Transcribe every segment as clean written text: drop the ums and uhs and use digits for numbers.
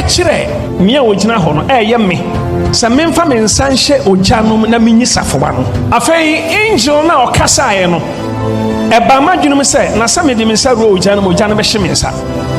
kire me a ogina ho no eye me se memfa me nsa nhye ojanum na menyi safowa no afei angel na okasa ye no eba madwunum se na se me de me nsa ro ojanum ojanum be hye me nsa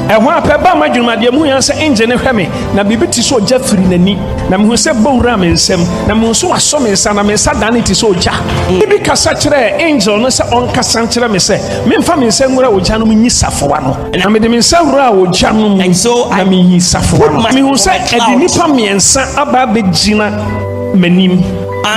ehwo apeba madwunum ade mu yan se angel ne hwe me na bibi ti so oja firi nani na me hu se bowura me nsam na me so waso me nsa na me nsa dan ti so oja bibi kasa kire angel no se on kasa kire me se memfa me nsa ngura ojanum nyi safowa no na me de me nsa ro ojanum and so I mean yi safowa no me hu se edi nipa miensa aba begina manim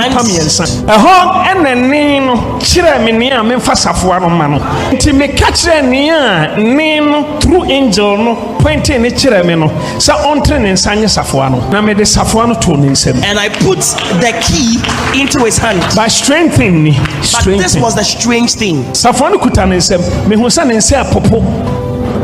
nipa miensa ehon enani no kire me ne a memfa safowa no ma no nti me ka kire ne a ne no through angel no point ne kire me no sa ontre ne nsa nye safowa no na me de safowa no to ne nsam and I put the key into his hand by strengthening me. But this was the strange thing. Safowa no kuta ne nsam me hu sa ne nsa apopo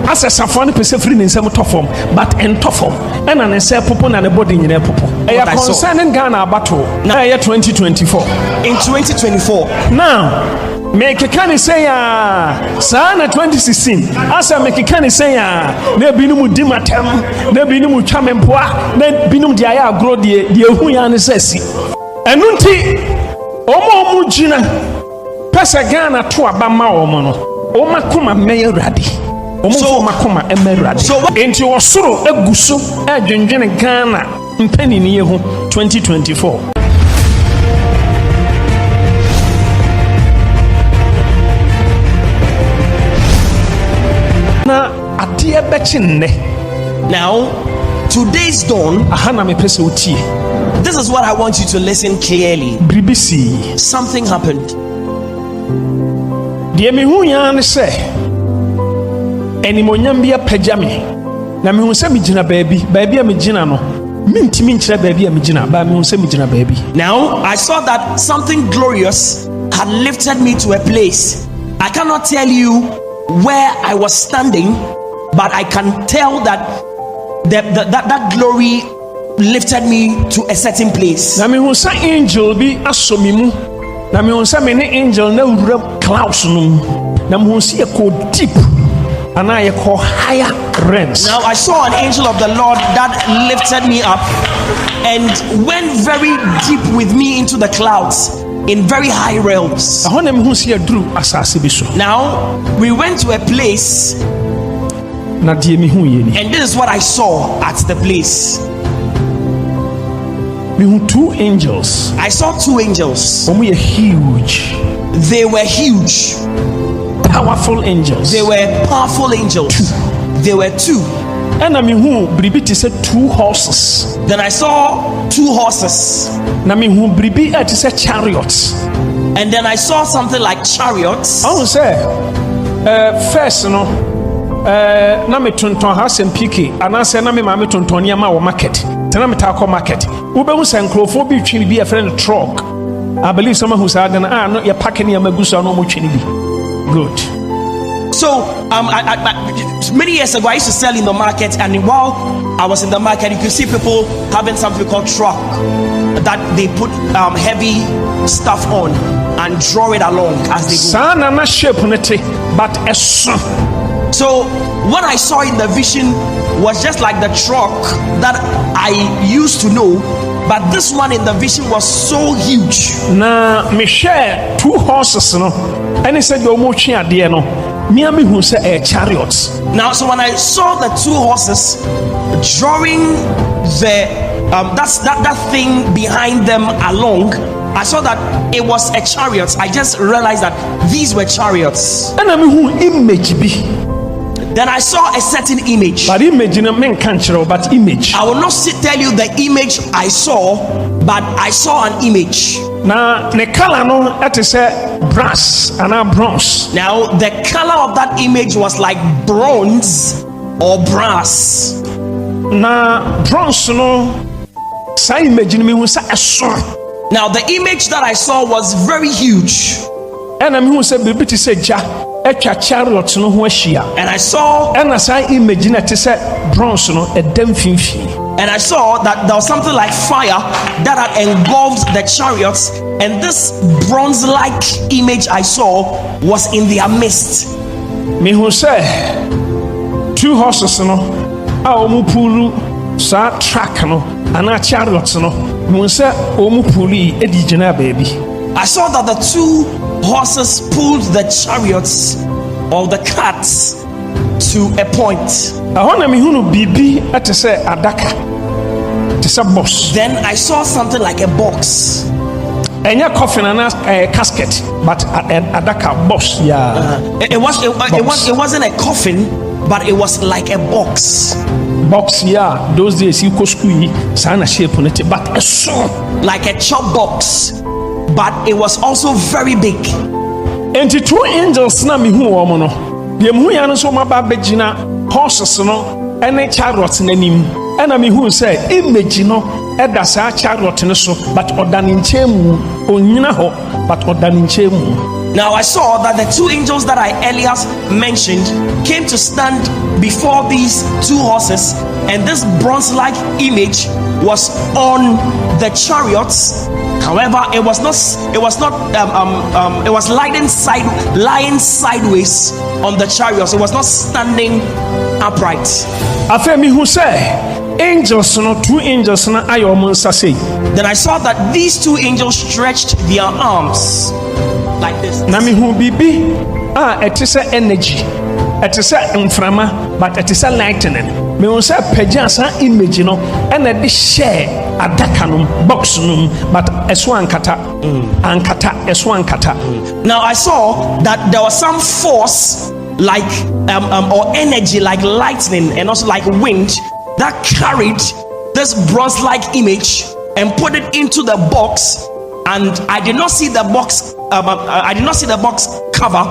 asa safowa no pese free ne nsam tofom but en tofom ena ne nsa apopo na ne body nyina apopo e ya concerning Ghana battle na year 2024 in 2024 now mekeka ni say sana 2016 asa mekeka ni say na binum di matam na binum twamempoa na binum di aya agro de ehu ya ne sasi enu nti omo gina pesa Ghana to abama omo no omo koma meya rade omo makoma emerade so enti osoro eguso adwendwene Ghana mpani ni yehu 2024 na adie bechinne now today's dawn ahana me pese otie this is what I want you to listen clearly. bribisi Something happened. Die me hu ya ne se enimonyam bia pagame na me hu se me gina baabi a me gina no mintimi nkyere baabi a me gina ba me hu se me gina baabi. Now I saw that something glorious had lifted me to a place. I cannot tell you where I was standing, but I can tell that that glory lifted me to a certain place. Na me hu sa angel bi asomi mu na me hu sa me ne angel na wura clouds no na me hu se e ko deep and I call higher realms. Now I saw an angel of the Lord that lifted me up and went very deep with me into the clouds in very high realms. Now we went to a place and this is what I saw at the place. Two angels. I saw two angels. Huge. They were huge. Powerful angels. They were powerful angels. There were two. And I mean who Bribiti said 2 horses. Then I saw 2 horses. Na me who Bribi at said chariots. And then I saw something like chariots. I will say first no na me tonton house and piki and I say na me mama tonton yama or market. Tena me tako market. Ube who say nkrofo bi twini bi a friend truck. I believe someone who said no you're packing your magusa no mo twini bi. Good. So many years ago I used to sell in the market, and while I was in the market you could see people having something called truck that they put heavy stuff on and draw it along as they go. So what I saw in the vision was just like the truck that I used to know, but this one in the vision was so huge. Na me share 2 horses no, and he said you mo twi ade no. Me who say chariots. Now so when I saw the 2 horses drawing the that thing behind them along, I saw that it was a chariot. I just realized that these were chariots. And I mean who image be. Then I saw a certain image. But image in a man can't show, but image. I will not tell you the image I saw, but I saw an image. Now the color no that is brass and bronze. Now the color of that image was like bronze or brass. Now bronze no sa image me who say a. Now the image that I saw was very huge. And I mean who say baby to say ja. And I saw and I saw image that is bronze no a damn and I saw that there was something like fire that had engulfed the chariots, and this bronze-like image I saw was in their midst. Me who say 2 horses no a omu pulu sa track no ana chariot no mu se omu puli edi gina baby. I saw that the two horses pulled the chariots or the carts to a point. Ahona mi hunu bibi atese adaka. Tese box. Then I saw something like a box. Enya coffin and a casket, but adaka box. Yeah. It wasn't a coffin, but it was like a box. Box, yeah. Those days you go school, sana shape on it, but a so like a chop box, but it was also very big. And the two angels na mi hu omo no. Ye mu ya no so ma ba begina horses no ene chariots nanim. Ena mi hu say image no eda sa chariot no so but odani nchemu onyina ho but odani nchemu. Now I saw that the two angels that I earlier mentioned came to stand before these two horses, and this bronze-like image was on the chariots. However, it was lying sideways on the chariots. It was not standing upright. Afemi who say angels no two angels na ayo mo nsase. Then I saw that these two angels stretched their arms like this. Na mi hu bibi etise energy, etise mframa, but etise lightning. Me won say pagya san image no na de share adaka no box no but eso ankata ankata. Now I saw that there was some force like or energy like lightning and also like wind that carried this bronze-like image and put it into the box, and I did not see the box. I did not see the box cover.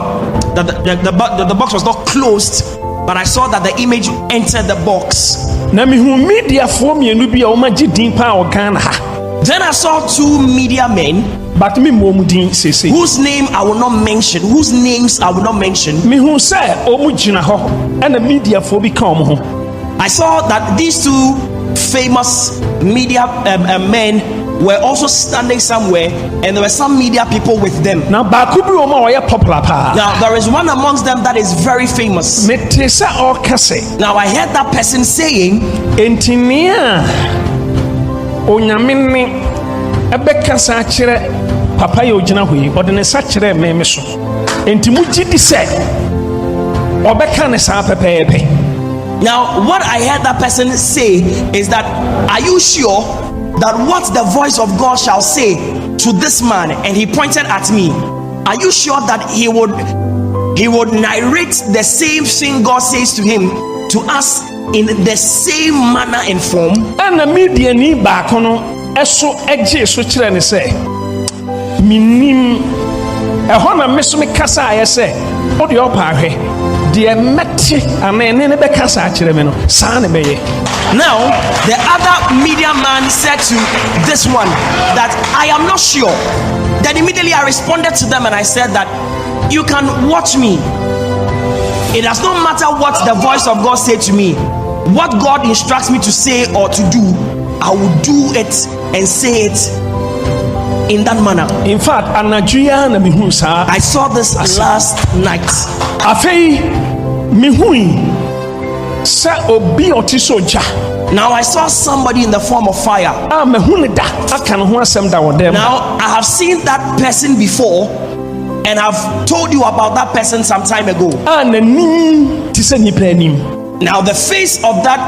The box was not closed, but I saw that the image entered the box. Then I saw two media men, but me whose name I will not mention. Whose names I will not mention. Me who say omujina ho and the media for become. I saw that these two famous media men were also standing somewhere, and there were some media people with them. Now there is one amongst them that is very famous. Now I heard that person saying, papa yojina hui odene sachire meme so enti mujidi se obeka ne sa pepepe. Now what I heard that person say is that, are you sure that what the voice of God shall say to this man, and he pointed at me, are you sure that he would narrate the same thing God says to him to us in the same manner and form? And the media ni ba kono eso eje so kire ne se minim ehona meso me kasa ayese o de opa ahwe de meti amene ne be kasa kire me no sa ne beye. Now the other media man said to this one that I am not sure. Then immediately I responded to them and I said that you can watch me. It does not matter what the voice of God said to me. What God instructs me to say or to do, I will do it and say it in that manner. In fact, I saw this last night. Now I saw somebody in the form of fire. Now I have seen that person before, and I've told you about that person some time ago. Now the face of that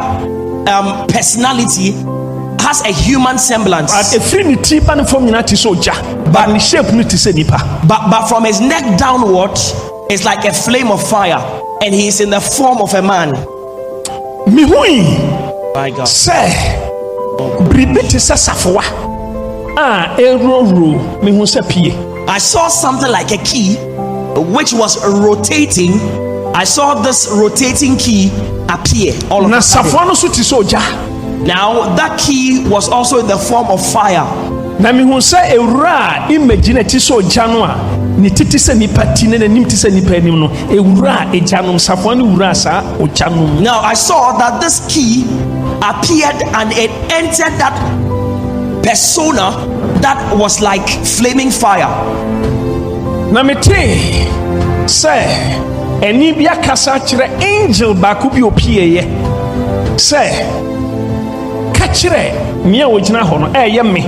personality has a human semblance, but from his neck downward it's like a flame of fire, and he is in the form of a man. My God. I saw something like a key which was rotating. I saw this rotating key appear all of a sudden. Now that key was also in the form of fire. Now I saw that this key appeared and it entered that persona that was like flaming fire. Angel bakubi opie say kire nea ogina ho no eye me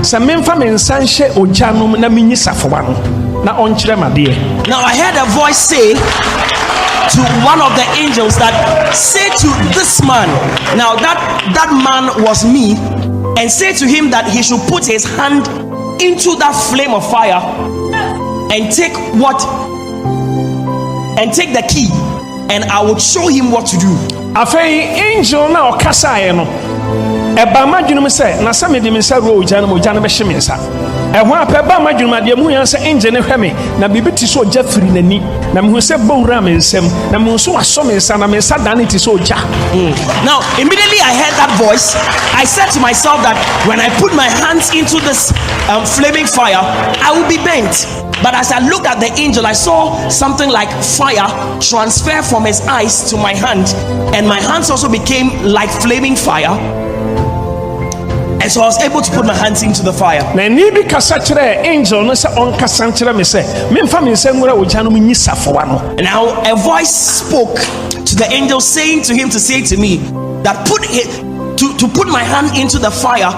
se memfa me nsanhye ogyanum na menyi safowa no na onkyere made. Now I heard a voice say to one of the angels that say to this man, now that man was me, and say to him that he should put his hand into that flame of fire and take the key, and I would show him what to do. Afei angel na okasa no eba madwunum se na same de mensa ro ogya no be hye mensa ehwa apeba madwunum ade mu yan se angel ne hweme na bibi ti so ogya firi nani na mehu se bowura mensem na mehu so aso mensa na mensa dane ti so ogya. Now immediately I heard that voice. I said to myself that when I put my hands into this flaming fire, I will be bent. But as I looked at the angel, I saw something like fire transfer from his eyes to my hand, and my hands also became like flaming fire. And so I was able to put my hands into the fire. Na ni bi kasa kire angel no se on kasa kire me se memfa me nsem ngura ogya no nyi safowa no. Now a voice spoke to the angel saying to him to say to me that to put my hand into the fire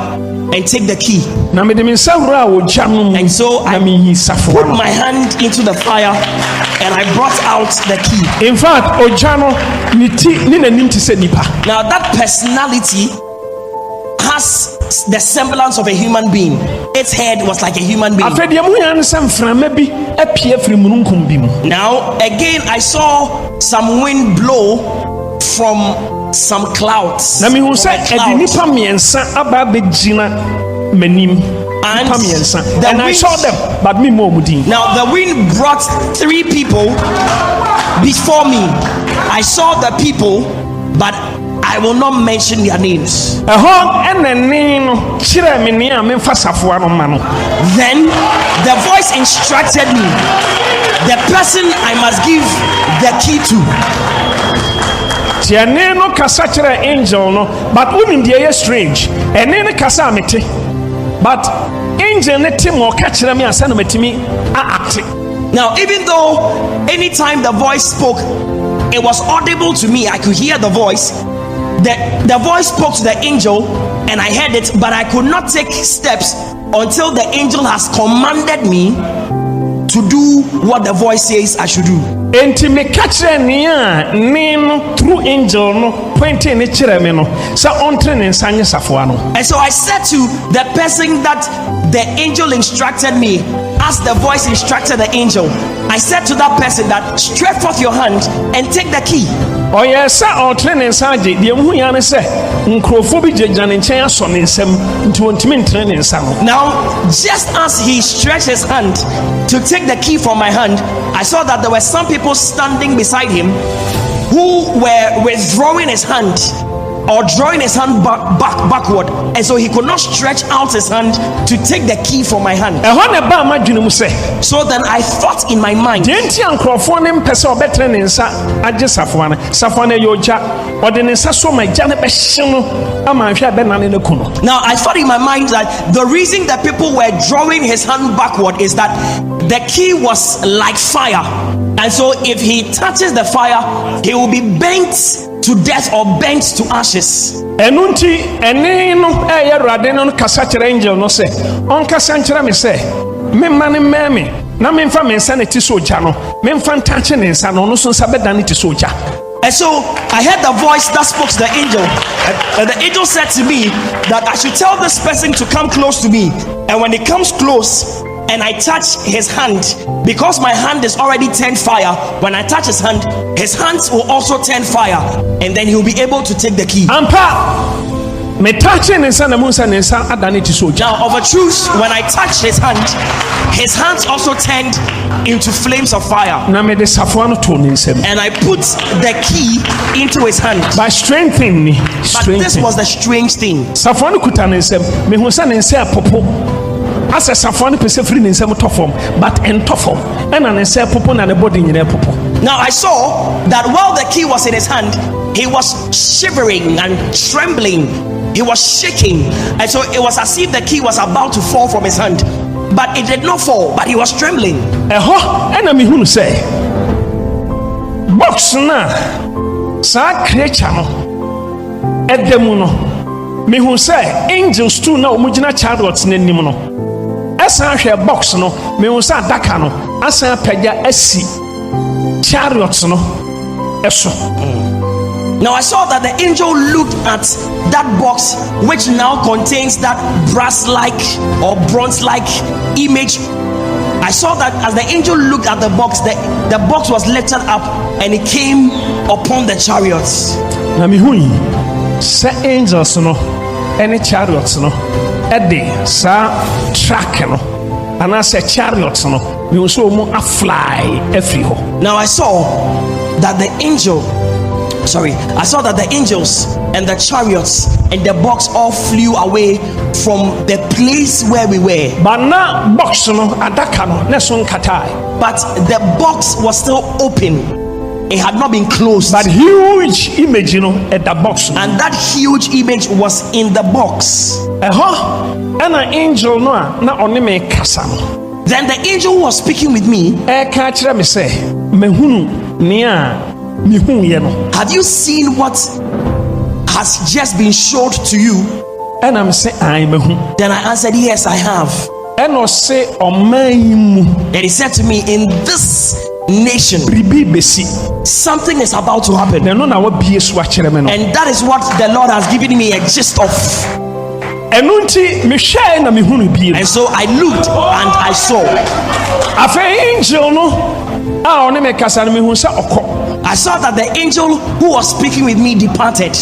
and take the key. Na me de mensa ngura ogya no. And so I put my hand into the fire and I brought out the key. In fact, ogya no ni ti ni nanim ti se nipa. Now that personality has the semblance of a human being. Its head was like a human being. Now again I saw some wind blow from some clouds. And I saw them, but me more. Now the wind brought 3 people before me. I saw the people, but I will not mention their names. Then the voice instructed me the person I must give the key to. Angel no, but women they are strange. And then kasa mete, but angel ne tim or catch me and send me act. Now, even though anytime the voice spoke, it was audible to me. I could hear the voice. The voice spoke to the angel, and I heard it, but I could not take steps until the angel has commanded me to do what the voice says I should do. And through angel no pointing me no so on training sanya safuano. And so I said to the person that the angel instructed me, as the voice instructed the angel, I said to that person that stretch forth your hand and take the key. Oh yes, sir, or training sergeant, the Muyana say, Uncrophobic Janin son in some to intimate training some. Now, just as he stretched his hand to take the key from my hand, I saw that there were some people standing beside him who were withdrawing his hand or drawing his hand backward, and so he could not stretch out his hand to take the key from my hand. So then I thought in my mind, now I thought in my mind that the reason that people were drawing his hand backward is that the key was like fire, and so if he touches the fire, he will be bent to death or bent to ashes. Enunti enino radeno kasachira angel no say on kasanchira me say me mane meme na me mfa me nsa ne ti soja no me mfa ntache ne nsa no so nsa beda ne ti soja. And so I heard the voice that spoke to the angel, and the angel said to me that I should tell this person to come close to me, and when he comes close and I touch his hand, because my hand is already turned fire, when I touch his hands will also turn fire, and then he'll be able to take the key. Me touching now of a truth, when I touched his hands also turned into flames of fire, and I put the key into his hand by strengthening me. But this was the strange thing. As a safwan person free in some top form, but in top form, and an insert popo and a body in a popo. Now I saw that while the key was in his hand, he was shivering and trembling. He was shaking, and so it was as if the key was about to fall from his hand, but it did not fall. But he was trembling. Enemy who say, "Box na sa creature no, edemuno me who say angels too na omugina chariots n'anim no. Esa hwe box no me who say adaka no asa pagya asi chariots no eso. Now I saw that the angel looked at that box which now contains that brass-like or bronze-like image. I saw that as the angel looked at the box was lifted up and it came upon the chariots. Na me hui sa angels no any chariots no ede sa track no ana sa chariots no we also mo a fly every ho. Now I saw that the angels and the chariots and the box all flew away from the place where we were. But na box no adaka no na so nkatai. But the box was still open. It had not been closed. But huge image, at the box. And that huge image was in the box. And an angel no na onime kasa no. Then the angel who was speaking with me ka kire me say mehunu nia mehu ye no. Have you seen what has just been showed to you? And I'm saying I mehu. Then I answered, yes, I have. And I say oman. And he said to me, in this nation something is about to happen. And that is what the Lord has given me a gist of. And so I looked and I saw. I saw that the angel who was speaking with me departed.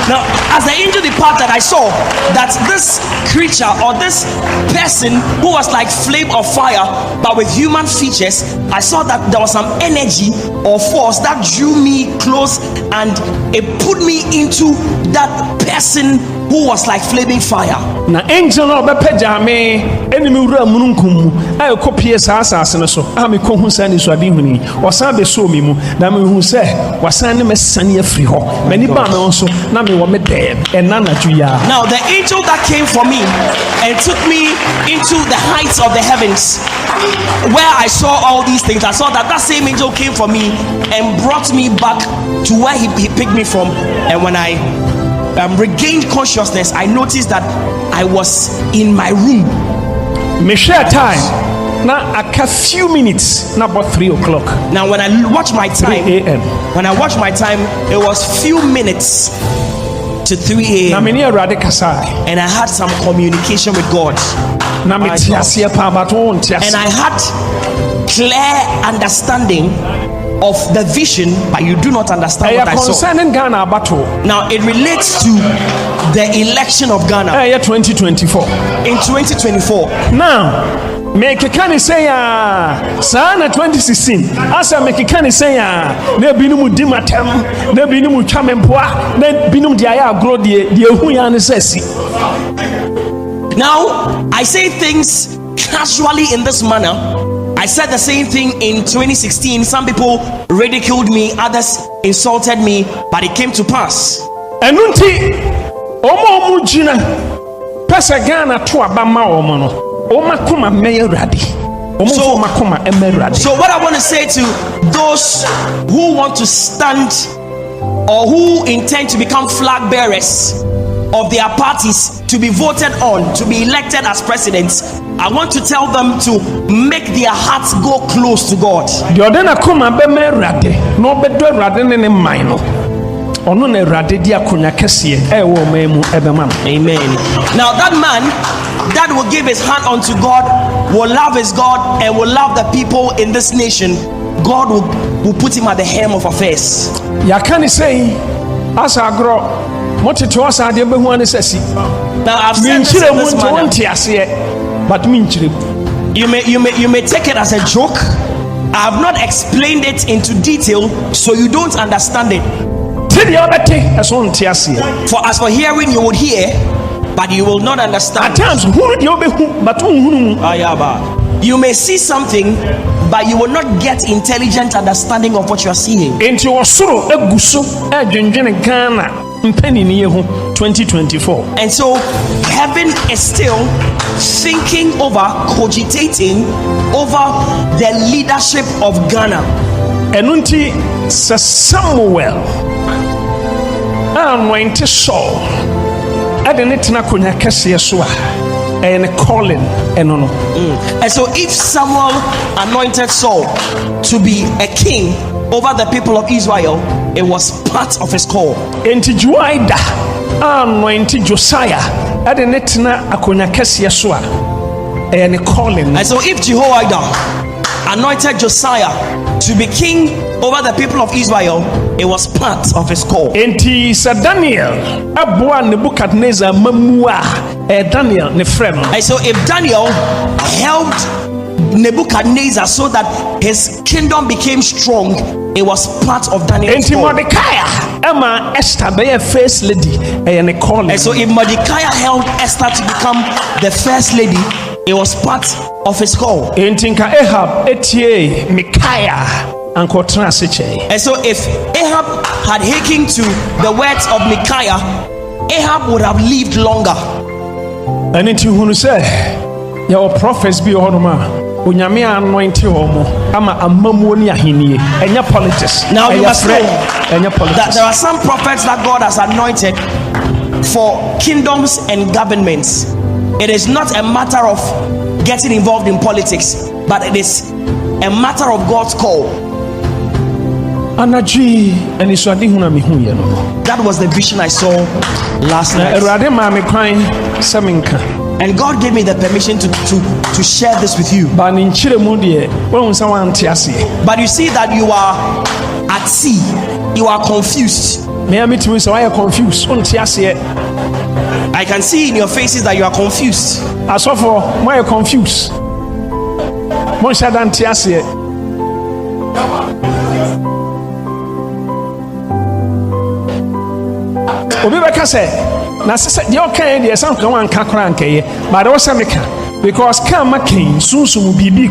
Now, as the angel departed, I saw that this creature or this person who was like flame of fire but with human features, I saw that there was some energy or force that drew me close and it put me into that person who was like flaming fire. Na angel no be pagya me enimi wura mununkum ay kopie saasase no so ami ko hu sane so ade huni wasan be so mi mu na me hu se wasan ne mesane afri ho mani ba me so na me wo me dem enana juya. Now the angel that came for me and took me into the heights of the heavens where I saw all these things, I saw that same angel came for me and brought me back to where he picked me from. And when I regained consciousness, I noticed that I was in my room. Me share time. Now a few minutes, not about 3 o'clock. Now when I watch my time, 3 a.m. When I watch my time, it was few minutes to 3 a.m. and I had some communication with God. And I had clear understanding of the vision, but you do not understand what I saw. Now it relates to the election of Ghana 2024. In 2024. Now make can say sana 2016 asa make can say na binumu dimatem na binumu twamempoa na binum dia ya agro de hu ya ne sesi. Now I say things casually in this manner. I said the same thing in 2016. Some people ridiculed me, others insulted me, but it came to pass. Enunti omo mujina pesa Ghana to abama omo no. So what I want to say to those who want to stand or who intend to become flag bearers of their parties to be voted on, to be elected as presidents, I want to tell them to make their hearts go close to God. Amen. Now that man that will give his hand unto God, will love his God, and will love the people in this nation, God will put him at the helm of affairs. Now I've said this in this manner. But you may take it as a joke. I have not explained it into detail, so you don't understand it. For as for hearing, you would hear, but you will not understand. At times, you may see something, but you will not get intelligent understanding of what you are seeing. mpeni ni yehu 2024. And so heaven is still thinking over, cogitating over the leadership of Ghana. Enunti sa Samuel anointed Saul adene tena konya kese so a and calling enono. And so if Samuel anointed Saul to be a king over the people of Israel, it was part of his call. Enti Juaida anointed Josiah adene tena akonya kese so a and calling. And so if Jehoiada anointed Josiah to be king over the people of Israel, it was part of his call. Enti sa Daniel aboa Nebuchadnezzar mamua Daniel ne frem. And so if Daniel helped Nebuchadnezzar so that his kingdom became strong, it was part of Daniel's Enti call. Mordecai Emma Esther be a first lady and calling. And so if Mordecai helped Esther to become the first lady, it was part of his call. Enti nka Ahab etie Micaiah ankotra seche. And so if Ahab had hearkened to the words of Micaiah, Ahab would have lived longer. And enti hunu say your prophets be honoma onyame anointed omo ama amamuo ni ahenie enya politics. Now you must know enya politics. that there are some prophets that God has anointed for kingdoms and governments. It is not a matter of getting involved in politics, but it is a matter of God's call. Anaji eni so ade huna me hu ye no. That was the vision I saw last night. Erade ma me kwan seminka. And God gave me the permission to share this with you. Ba ni nchire mu de won sa wan te ase. But you see that you are at sea. You are confused. Me amitimi so why confused. On te ase. I can see in your faces that you are confused. Asofo, why you confused? Mo sha dan te ase. Obi beka say na se de o kan de san kan wan ka kra nkeye but o se meka because kan makin sunsun bibi